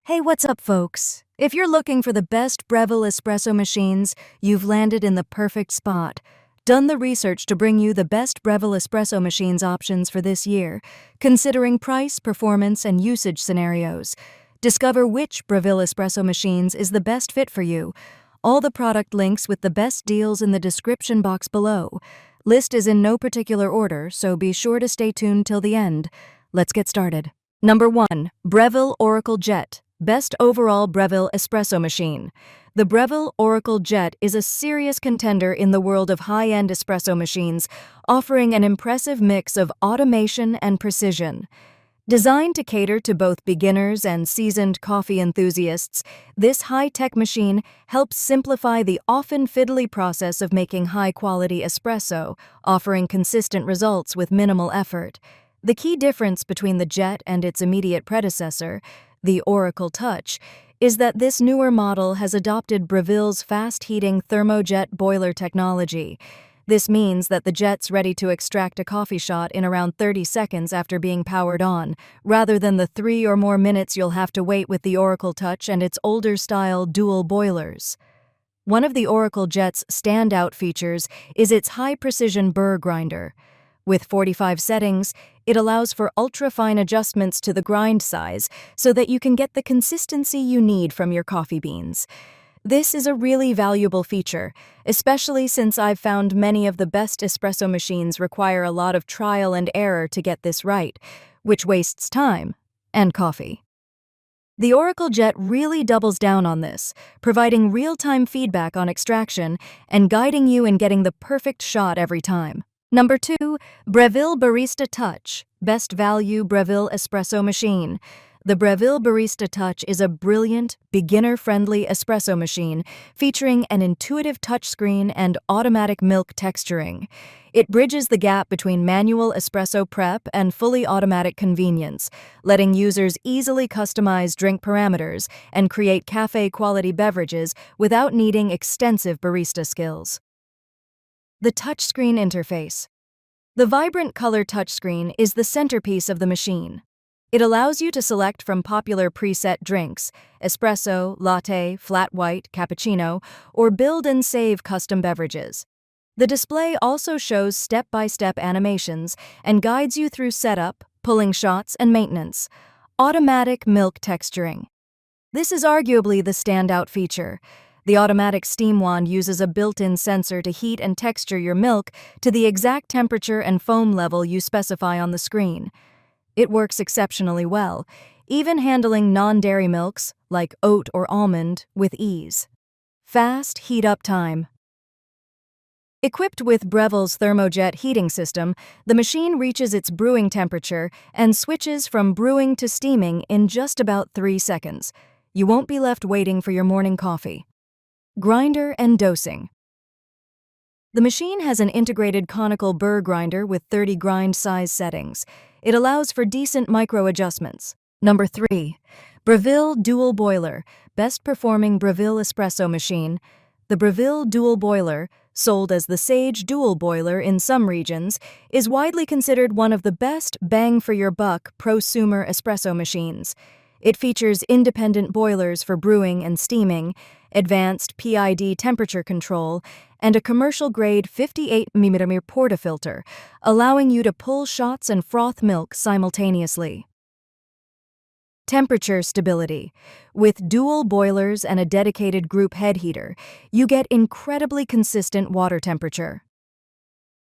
Hey, what's up, folks? If you're looking for the best Breville Espresso machines, you've landed in the perfect spot. Done the research to bring you the best Breville Espresso machines options for this year, considering price, performance, and usage scenarios. Discover which Breville Espresso machines is the best fit for you. All the product links with the best deals in the description box below. List is in no particular order, so be sure to stay tuned till the end. Let's get started. Number 1. Breville Oracle Jet. Best overall Breville espresso machine. The Breville Oracle Jet is a serious contender in the world of high-end espresso machines, offering an impressive mix of automation and precision. Designed to cater to both beginners and seasoned coffee enthusiasts, this high-tech machine helps simplify the often fiddly process of making high-quality espresso, offering consistent results with minimal effort. The key difference between the Jet and its immediate predecessor, the Oracle Touch, is that this newer model has adopted Breville's fast-heating thermojet boiler technology. This means that the Jet's ready to extract a coffee shot in around 30 seconds after being powered on, rather than the 3 or more minutes you'll have to wait with the Oracle Touch and its older-style dual boilers. One of the Oracle Jet's standout features is its high-precision burr grinder. With 45 settings, it allows for ultra-fine adjustments to the grind size so that you can get the consistency you need from your coffee beans. This is a really valuable feature, especially since I've found many of the best espresso machines require a lot of trial and error to get this right, which wastes time and coffee. The Oracle Jet really doubles down on this, providing real-time feedback on extraction and guiding you in getting the perfect shot every time. Number 2. Breville Barista Touch. Best value Breville espresso machine. The Breville Barista Touch is a brilliant, beginner-friendly espresso machine featuring an intuitive touchscreen and automatic milk texturing. It bridges the gap between manual espresso prep and fully automatic convenience, letting users easily customize drink parameters and create cafe-quality beverages without needing extensive barista skills. The touchscreen interface. The vibrant color touchscreen is the centerpiece of the machine. It allows you to select from popular preset drinks, espresso, latte, flat white, cappuccino, or build and save custom beverages. The display also shows step-by-step animations and guides you through setup, pulling shots, and maintenance. Automatic milk texturing. This is arguably the standout feature. The automatic steam wand uses a built-in sensor to heat and texture your milk to the exact temperature and foam level you specify on the screen. It works exceptionally well, even handling non-dairy milks, like oat or almond, with ease. Fast heat-up time. Equipped with Breville's thermojet heating system, the machine reaches its brewing temperature and switches from brewing to steaming in just about 3 seconds. You won't be left waiting for your morning coffee. Grinder and dosing. The machine has an integrated conical burr grinder with 30 grind size settings. It allows for decent micro adjustments. Number 3. Breville Dual Boiler. Best performing Breville espresso machine. The Breville Dual Boiler, sold as the Sage Dual Boiler in some regions, is widely considered one of the best bang-for-your-buck prosumer espresso machines. It features independent boilers for brewing and steaming, advanced PID temperature control, and a commercial-grade 58mm portafilter, allowing you to pull shots and froth milk simultaneously. Temperature stability. With dual boilers and a dedicated group head heater, you get incredibly consistent water temperature.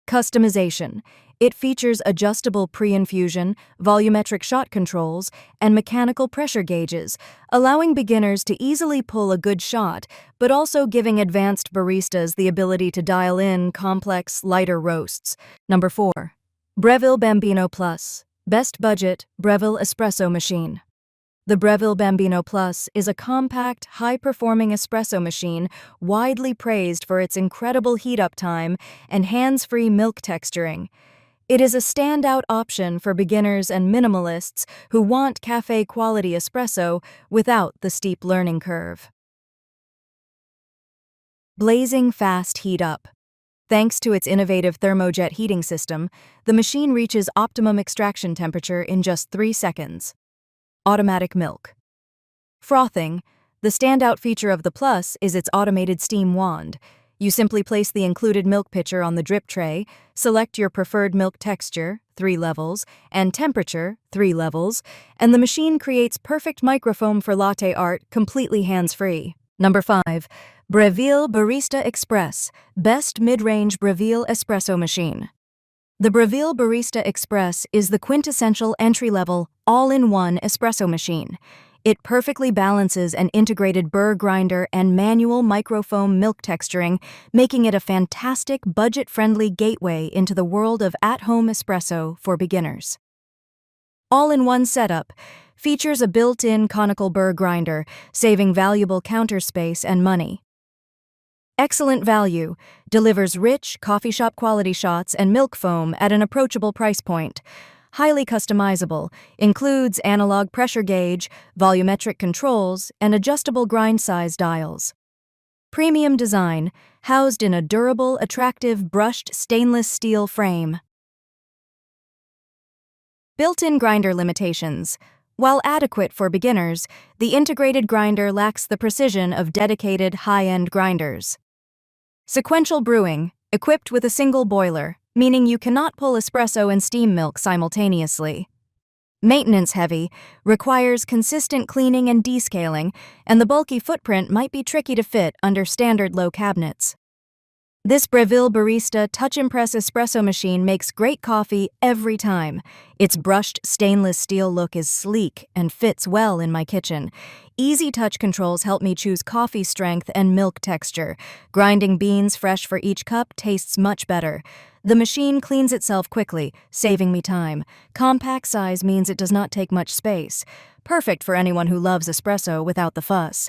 Customization. It features adjustable pre-infusion, volumetric shot controls, and mechanical pressure gauges, allowing beginners to easily pull a good shot, but also giving advanced baristas the ability to dial in complex, lighter roasts. Number 4. Breville Bambino Plus. Best budget Breville espresso machine. The Breville Bambino Plus is a compact, high-performing espresso machine widely praised for its incredible heat-up time and hands-free milk texturing. It is a standout option for beginners and minimalists who want cafe-quality espresso without the steep learning curve. Blazing fast heat-up. Thanks to its innovative thermojet heating system, the machine reaches optimum extraction temperature in just 3 seconds. Automatic milk. Frothing. The standout feature of the Plus is its automated steam wand. You simply place the included milk pitcher on the drip tray, select your preferred milk texture, 3 levels, and temperature, 3 levels, and the machine creates perfect microfoam for latte art, completely hands-free. Number 5. Breville Barista Express, best mid-range Breville Espresso Machine. The Breville Barista Express is the quintessential entry-level, all-in-one espresso machine. It perfectly balances an integrated burr grinder and manual microfoam milk texturing, making it a fantastic, budget-friendly gateway into the world of at-home espresso for beginners. All-in-one setup features a built-in conical burr grinder, saving valuable counter space and money. Excellent value, delivers rich, coffee shop quality shots and milk foam at an approachable price point. Highly customizable, includes analog pressure gauge, volumetric controls, and adjustable grind size dials. Premium design, housed in a durable, attractive brushed stainless steel frame. Built-in grinder limitations. While adequate for beginners, the integrated grinder lacks the precision of dedicated high-end grinders. Sequential brewing, equipped with a single boiler, meaning you cannot pull espresso and steam milk simultaneously. Maintenance heavy, requires consistent cleaning and descaling, and the bulky footprint might be tricky to fit under standard low cabinets. This Breville Barista Touch Impress espresso machine makes great coffee every time. Its brushed stainless steel look is sleek and fits well in my kitchen. Easy touch controls help me choose coffee strength and milk texture. Grinding beans fresh for each cup tastes much better. The machine cleans itself quickly, saving me time. Compact size means it does not take much space. Perfect for anyone who loves espresso without the fuss.